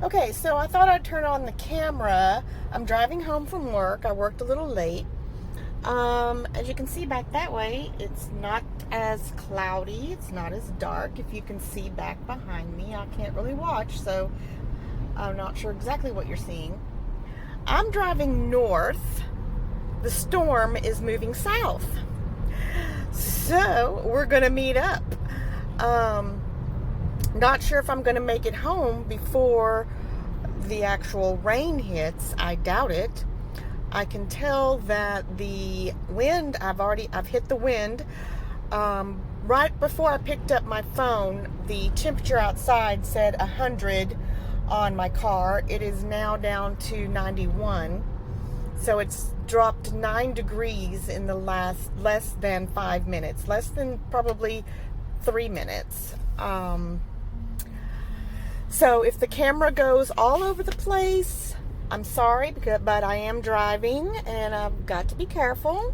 Okay, so I thought I'd turn on the camera. I'm driving home from work. I worked a little late. As you can see back that way, it's not as cloudy. It's not as dark. If you can see back behind me, I can't really watch, so I'm not sure exactly what you're seeing. I'm driving north. The storm is moving south. So we're going to meet up. Not sure if I'm going to make it home before the actual rain hits. I doubt it. I can tell that the wind, I've hit the wind. Right before I picked up my phone, the temperature outside said 100 on my car. It is now down to 91. So it's dropped 9 degrees in the less than 5 minutes, less than probably 3 minutes. So if the camera goes all over the place, I'm sorry, but I am driving and I've got to be careful.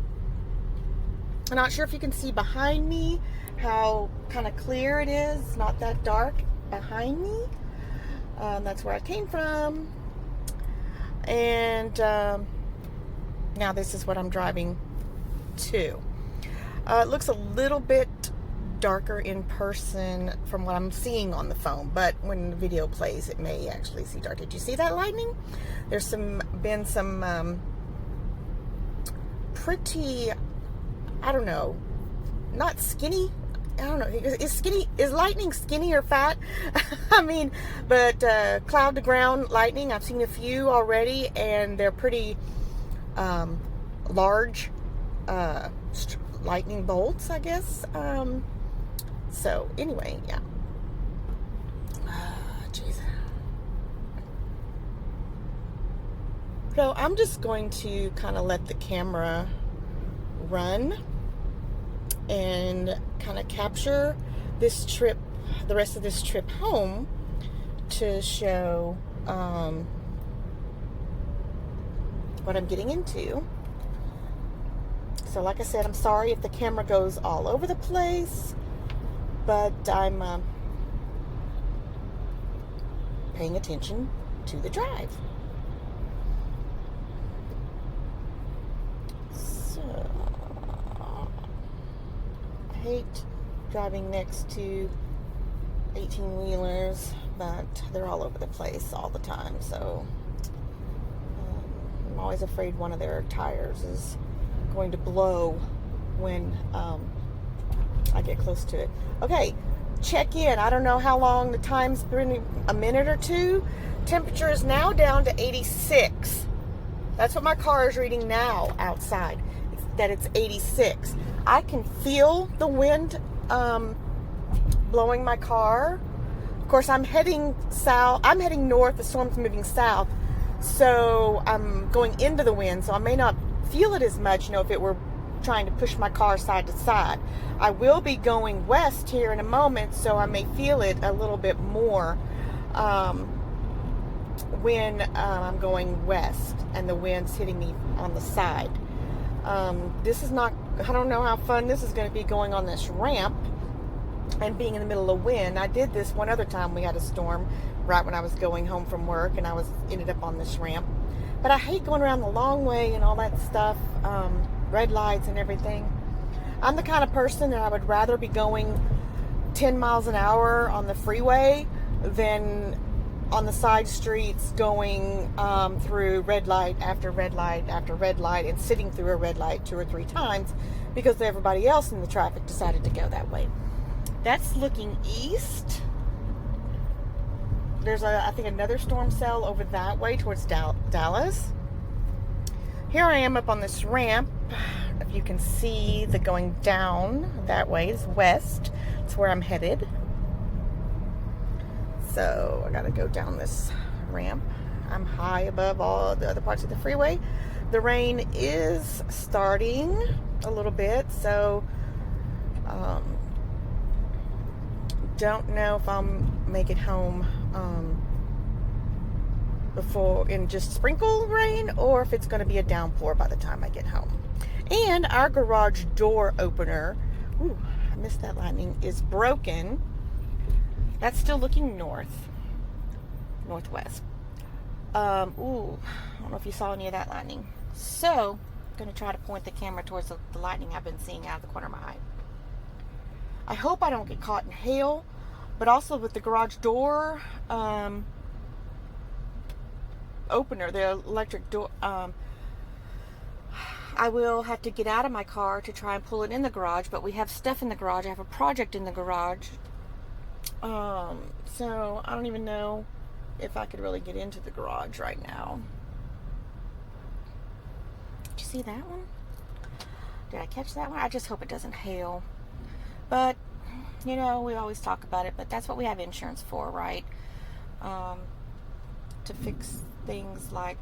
I'm not sure if you can see behind me how kind of clear it is. It's not that dark behind me. That's where I came from. And now this is what I'm driving to. It looks a little bit darker in person from what I'm seeing on the phone, but when the video plays, it may actually see dark. Did you see that lightning? There's been some pretty, I don't know, not skinny. I don't know. Is lightning skinny or fat? I mean, but cloud to ground lightning, I've seen a few already, and they're pretty large lightning bolts, I guess. So anyway, yeah. Jeez. So I'm just going to kind of let the camera run and kind of capture this trip, the rest of this trip home, to show what I'm getting into. So like I said, I'm sorry if the camera goes all over the place, but I'm paying attention to the drive. So I hate driving next to 18-wheelers, but they're all over the place all the time, so I'm always afraid one of their tires is going to blow when I get close to it. Okay, check in. I don't know how long the time's been, a minute or two. Temperature is now down to 86. That's what my car is reading now outside, that it's 86. I can feel the wind blowing my car. Of course, I'm heading south. I'm heading north. The storm's moving south, so I'm going into the wind, so I may not feel it as much, if it were trying to push my car side to side. I will be going west here in a moment, so I may feel it a little bit more when I'm going west and the wind's hitting me on the side. This is not, I don't know how fun this is going to be, going on this ramp and being in the middle of wind. I did this one other time. We had a storm right when I was going home from work, and I ended up on this ramp. But I hate going around the long way and all that stuff, red lights and everything. I'm the kind of person that I would rather be going 10 miles an hour on the freeway than on the side streets going through red light after red light after red light and sitting through a red light 2 or 3 times because everybody else in the traffic decided to go that way. That's looking east. There's I think another storm cell over that way towards Dallas. Here I am up on this ramp. If you can see, the going down that way is west. It's where I'm headed. So I gotta go down this ramp. I'm high above all the other parts of the freeway. The rain is starting a little bit, so don't know if I'll make it home before in just sprinkle rain, or if it's going to be a downpour by the time I get home. And our garage door opener, ooh, I missed that lightning, is broken. That's still looking north. northwest. Ooh, I don't know if you saw any of that lightning. So, I'm going to try to point the camera towards the lightning I've been seeing out of the corner of my eye. I hope I don't get caught in hail, but also with the garage door opener, the electric door, I will have to get out of my car to try and pull it in the garage, but we have stuff in the garage. I have a project in the garage. So I don't even know if I could really get into the garage right now. Did you see that one? Did I catch that one? I just hope it doesn't hail. But, you know, we always talk about it, but that's what we have insurance for, right? To fix things like,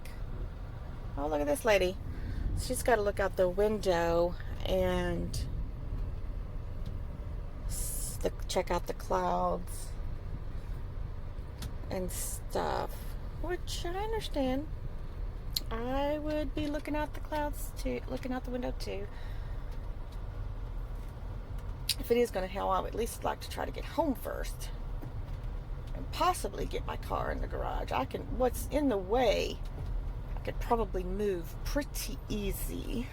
oh, look at this lady. She's got to look out the window and check out the clouds and stuff, which I understand. I would be looking out the clouds too, looking out the window too. If it is going to hail, I would at least like to try to get home first and possibly get my car in the garage. What's in the way, I could probably move pretty easy.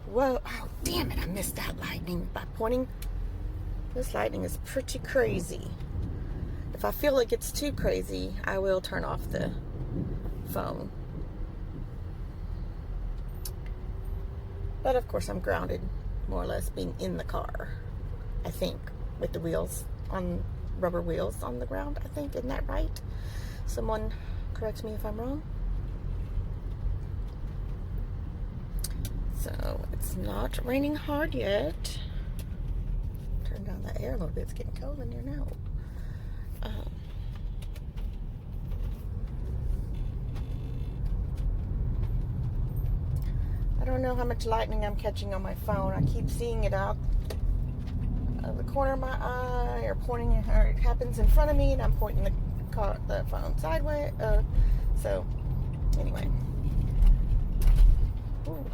Whoa, oh damn it, I missed that lightning by pointing. This lightning is pretty crazy. If I feel it gets too crazy, I will turn off the phone. But of course I'm grounded, more or less being in the car, I think, with the wheels on, rubber wheels on the ground, I think. Isn't that right? Someone correct me if I'm wrong. So it's not raining hard yet. Turn down the air a little bit. It's getting cold in here now. I don't know how much lightning I'm catching on my phone. I keep seeing it out of the corner of my eye, or pointing, or it happens in front of me, and I'm pointing the phone sideways. So, anyway. Ooh.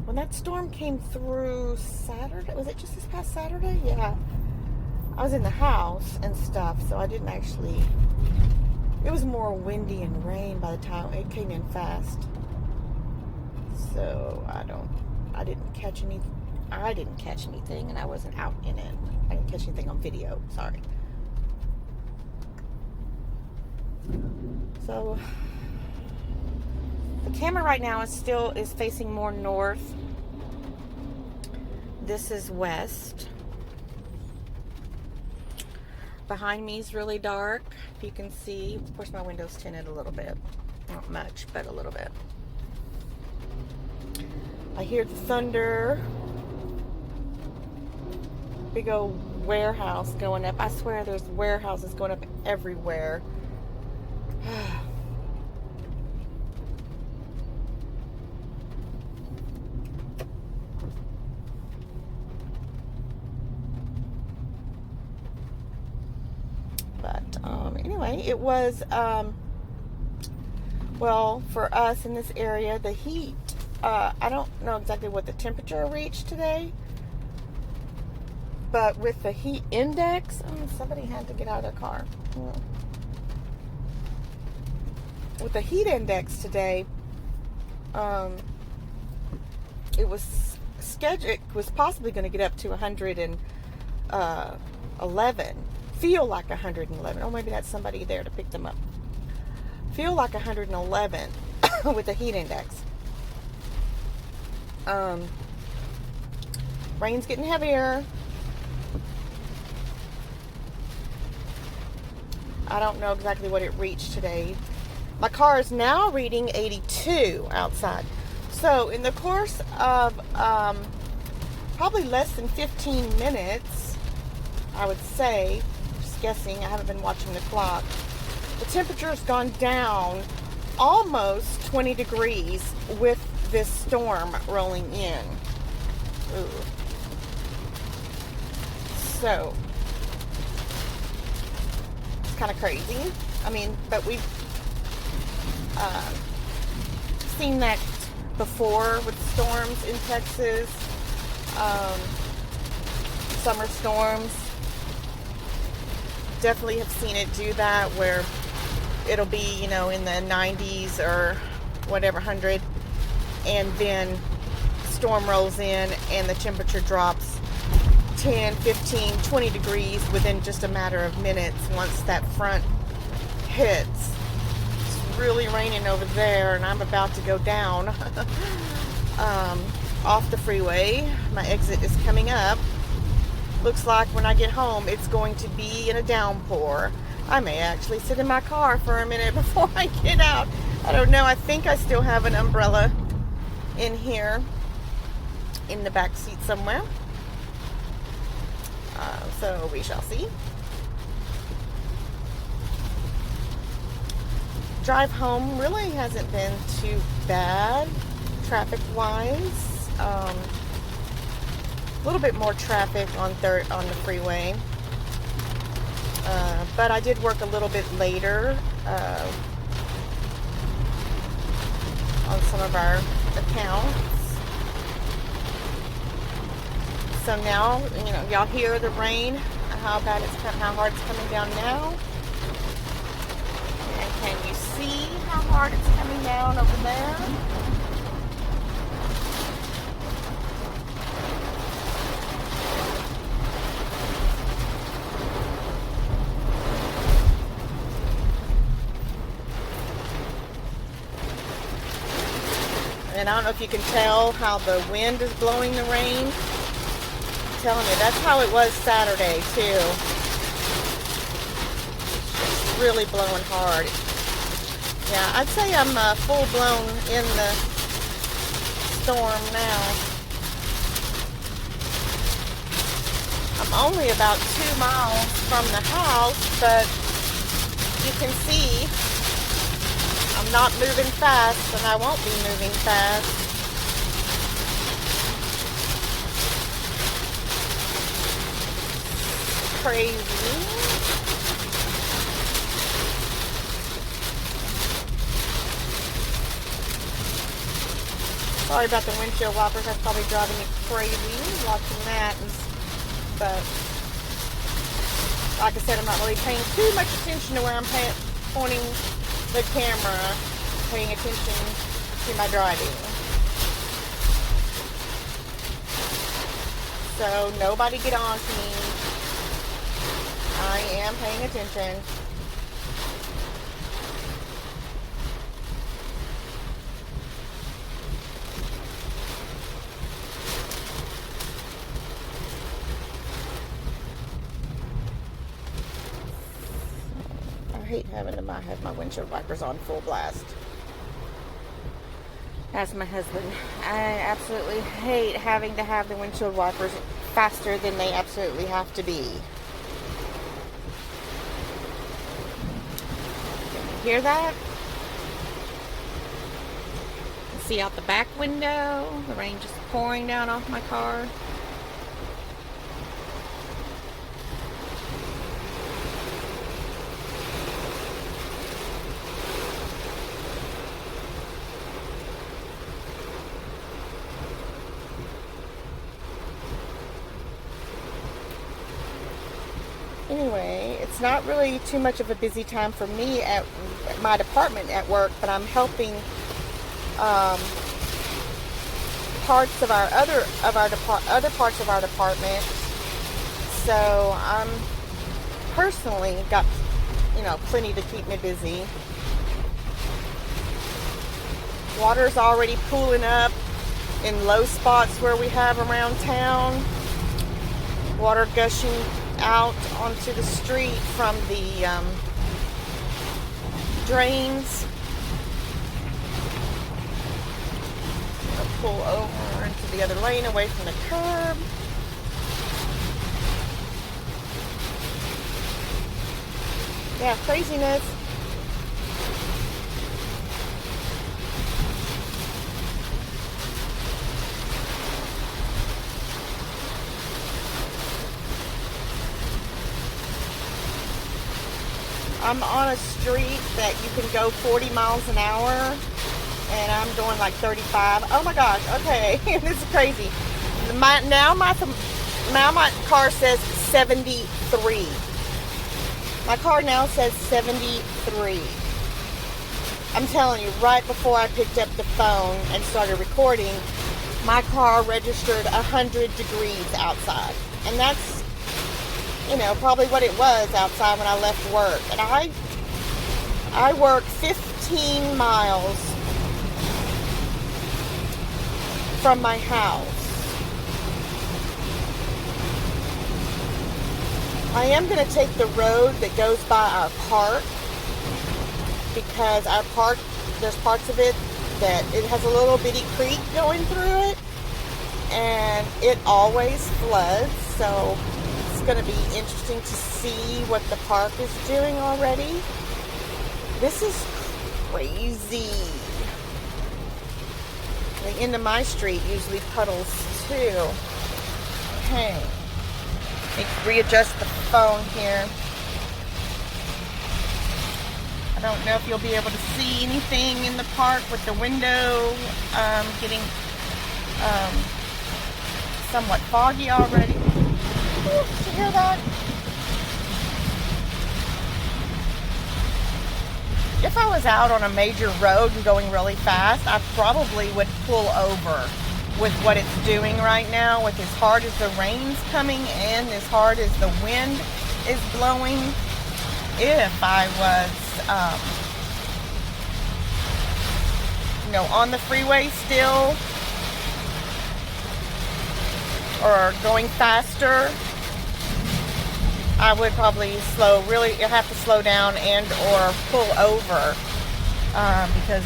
When that storm came through Saturday, was it just this past Saturday? Yeah. I was in the house and stuff, so I didn't actually, it was more windy and rain by the time it came in fast. So I didn't catch anything, and I wasn't out in it. I didn't catch anything on video, sorry. So the camera right now is facing more north. This is west. Behind me is really dark, if you can see. Of course, my window's tinted a little bit. Not much, but a little bit. I hear the thunder. Big old warehouse going up. I swear there's warehouses going up everywhere. Anyway, it was, well, for us in this area, the heat, I don't know exactly what the temperature reached today, but with the heat index, somebody had to get out of their car. With the heat index today, it was scheduled, it was possibly going to get up to 111. Feel like 111. Oh, maybe that's somebody there to pick them up. Feel like 111 with the heat index. Rain's getting heavier. I don't know exactly what it reached today. My car is now reading 82 outside. So in the course of probably less than 15 minutes, I would say, guessing, I haven't been watching the clock, the temperature has gone down almost 20 degrees with this storm rolling in. Ooh. So it's kind of crazy. I mean, but we've seen that before with storms in Texas. summer storms. Definitely have seen it do that, where it'll be, in the 90s or whatever, 100, and then storm rolls in and the temperature drops 10, 15, 20 degrees within just a matter of minutes once that front hits. It's really raining over there, and I'm about to go down off the freeway. My exit is coming up. Looks like when I get home it's going to be in a downpour. I may actually sit in my car for a minute before I get out. I don't know. I think I still have an umbrella in here in the back seat somewhere. So we shall see. Drive home really hasn't been too bad traffic-wise. A little bit more traffic on the freeway. But I did work a little bit later on some of our accounts. So now, y'all hear the rain, how hard it's coming down now. And can you see how hard it's coming down over there? And I don't know if you can tell how the wind is blowing the rain. I'm telling you, that's how it was Saturday too. It's really blowing hard. Yeah, I'd say I'm full blown in the storm now. I'm only about 2 miles from the house, but you can see I'm not moving fast, and I won't be moving fast. Crazy. Sorry about the windshield wipers. That's probably driving me crazy watching that. But like I said, I'm not really paying too much attention to where I'm pointing the camera, paying attention to my driving. So nobody get on to me. I am paying attention. I hate having to have my windshield wipers on full blast. That's my husband. I absolutely hate having to have the windshield wipers faster than they absolutely have to be. Can you hear that? See out the back window, the rain just pouring down off my car. Anyway, it's not really too much of a busy time for me at my department at work, but I'm helping parts of our other parts of our department. So I'm personally got plenty to keep me busy. Water's already pooling up in low spots where we have around town. Water gushing out onto the street from the drains. I'll pull over into the other lane away from the curb. Yeah, craziness. I'm on a street that you can go 40 miles an hour, and I'm going like 35. Oh my gosh, okay, this is crazy. My now my car says 73. My car now says 73. I'm telling you, right before I picked up the phone and started recording, my car registered 100 degrees outside. And that's, probably what it was outside when I left work. And I work 15 miles from my house. I am going to take the road that goes by our park, because our park, there's parts of it that it has a little bitty creek going through it, and it always floods, so it's going to be interesting to see what the park is doing already. This is crazy. The end of my street usually puddles too. Okay. Let me readjust the phone here. I don't know if you'll be able to see anything in the park with the window getting somewhat foggy already. Ooh, did you hear that? If I was out on a major road and going really fast, I probably would pull over with what it's doing right now, with as hard as the rain's coming and as hard as the wind is blowing. If I was, on the freeway still, or going faster, I would probably have to slow down and or pull over, because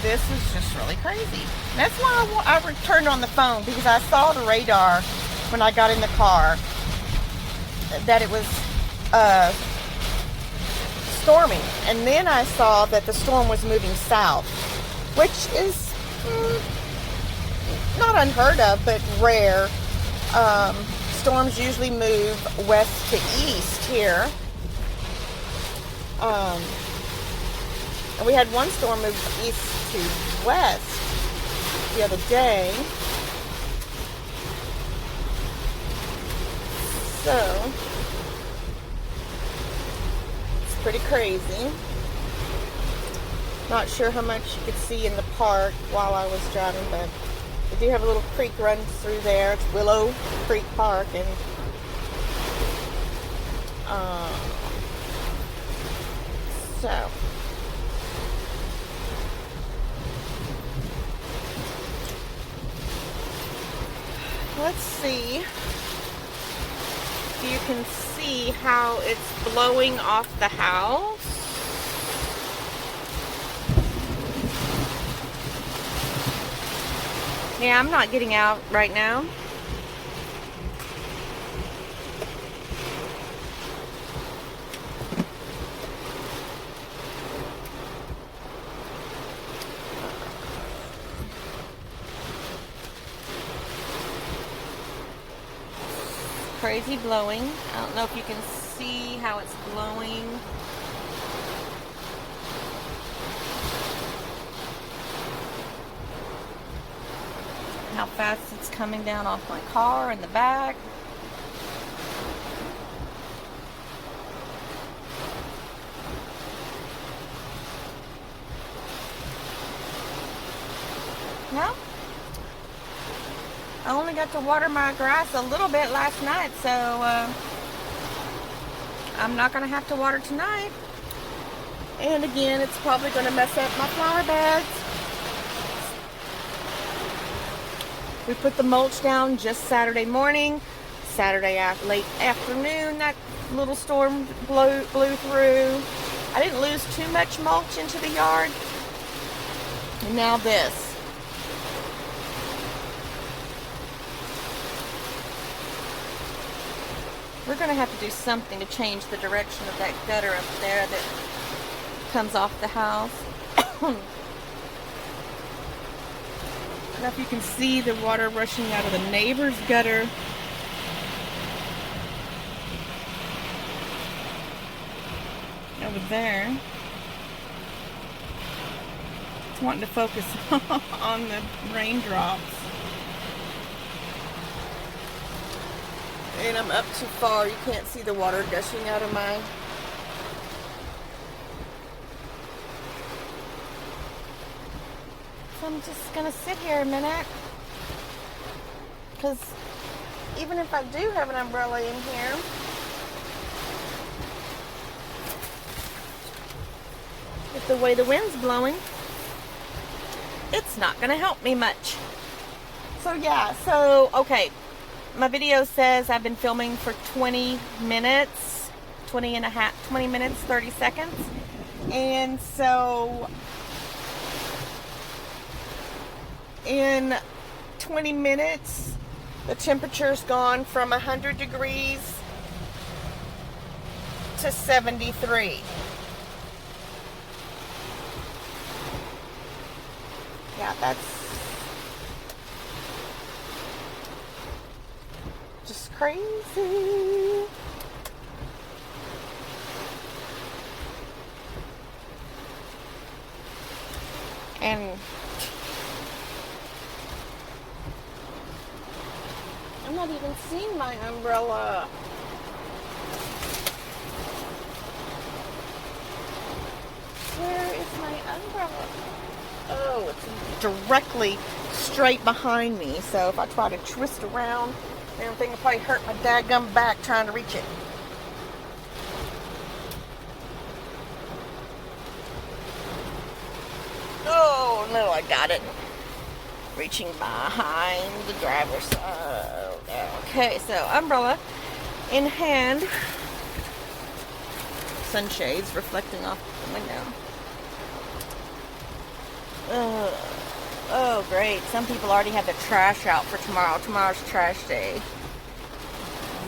this is just really crazy. And that's why I returned on the phone, because I saw the radar when I got in the car that it was storming, and then I saw that the storm was moving south, which is not unheard of, but rare. Storms usually move west to east here. And we had one storm move east to west the other day. So, it's pretty crazy. Not sure how much you could see in the park while I was driving, but we do have a little creek runs through there. It's Willow Creek Park, and so let's see if you can see how it's blowing off the house. Yeah, I'm not getting out right now. Crazy blowing. I don't know if you can see how it's blowing. How fast it's coming down off my car in the back. Well, I only got to water my grass a little bit last night, so I'm not going to have to water tonight. And again, it's probably going to mess up my flower beds. We put the mulch down just Saturday morning. Saturday late afternoon, that little storm blew through. I didn't lose too much mulch into the yard. And now this. We're going to have to do something to change the direction of that gutter up there that comes off the house. I don't know if you can see the water rushing out of the neighbor's gutter. Over there. It's wanting to focus on the raindrops. And I'm up too far. You can't see the water gushing out of my... So I'm just going to sit here a minute. Because even if I do have an umbrella in here, with the way the wind's blowing, it's not going to help me much. So yeah, okay. My video says I've been filming for 20 minutes, 20 minutes, 30 seconds. And so in 20 minutes, the temperature's gone from 100 degrees to 73. Yeah, that's just crazy. And I'm not even seeing my umbrella. Where is my umbrella? Oh, it's directly straight behind me. So if I try to twist around, everything will probably hurt my dadgum back trying to reach it. Oh, no, I got it. Reaching behind the driver's side. Okay, so umbrella in hand. Sunshades reflecting off the window. Oh, great. Some people already have the trash out for tomorrow. Tomorrow's trash day.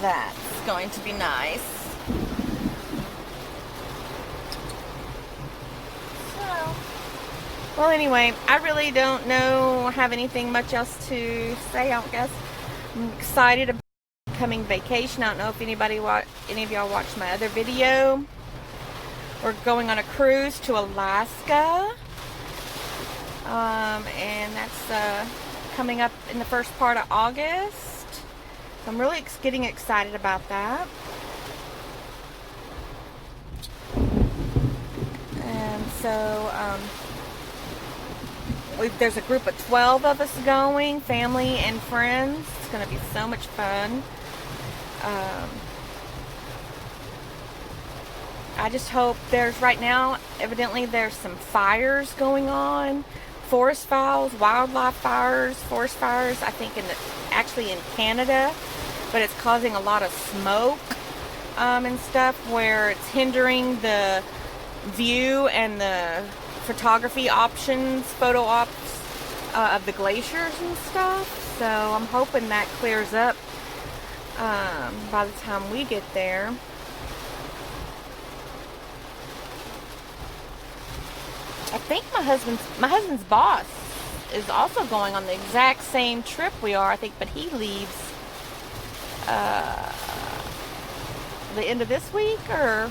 That's going to be nice. So, well, anyway, I really don't have anything much else to say, I guess. I'm excited about coming vacation. I don't know if any of y'all watched my other video. We're going on a cruise to Alaska. And that's coming up in the first part of August. So I'm really getting excited about that. And so there's a group of 12 of us going, family and friends. It's going to be so much fun. I just hope right now, evidently there's some fires going on. Forest fires, wildlife fires, forest fires, I think actually in Canada, but it's causing a lot of smoke and stuff where it's hindering the view and the photography options, photo ops of the glaciers and stuff. So I'm hoping that clears up by the time we get there. I think my husband's boss is also going on the exact same trip we are, I think, but he leaves the end of this week or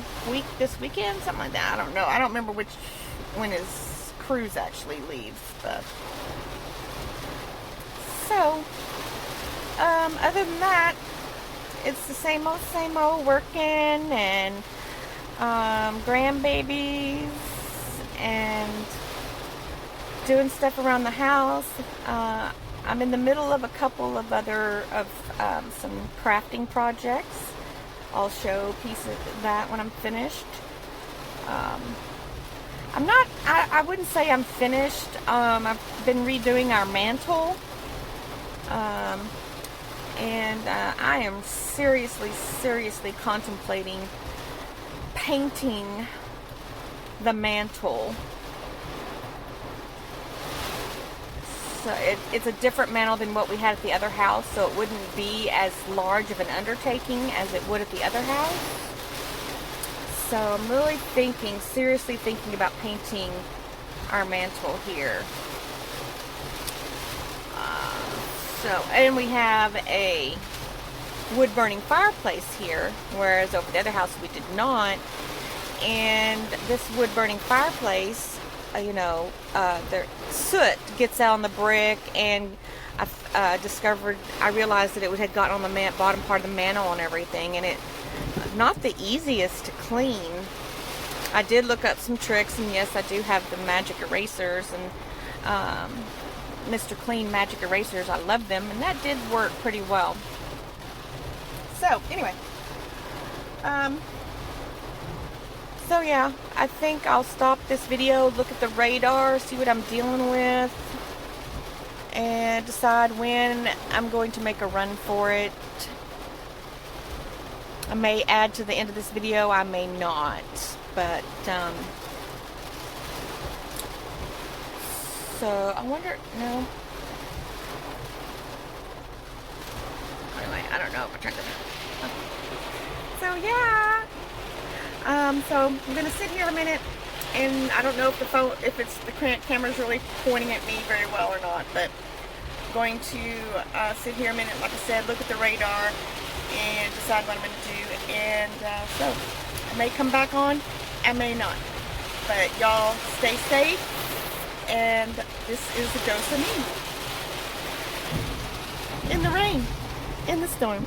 this weekend, something like that. I don't know. I don't remember when his cruise actually leaves. But so, other than that, it's the same old working and grandbabies and doing stuff around the house. I'm in the middle of a couple of some crafting projects. I'll show pieces of that when I'm finished. I wouldn't say I'm finished. I've been redoing our mantle. And I am seriously contemplating painting the mantle. So it's a different mantle than what we had at the other house, so it wouldn't be as large of an undertaking as it would at the other house. So I'm really seriously thinking about painting our mantle here. And we have a wood-burning fireplace here, whereas over the other house we did not. And this wood-burning fireplace, the soot gets out on the brick and I realized that it had gotten on the bottom part of the mantle and everything, and it not the easiest to clean. I did look up some tricks, and yes, I do have the magic erasers and Mr. Clean magic erasers. I love them, and that did work pretty well. So anyway, so yeah, I think I'll stop this video, look at the radar, see what I'm dealing with, and decide when I'm going to make a run for it. I may add to the end of this video, I may not, but so I wonder, no. Anyway, I don't know if I turned it on. So yeah. So I'm gonna sit here a minute, and I don't know if the camera's really pointing at me very well or not, but I'm going to sit here a minute, like I said, look at the radar, and decide what I'm gonna do. And so I may come back on, I may not. But y'all stay safe, and this is a dose of me. In the rain, in the storm.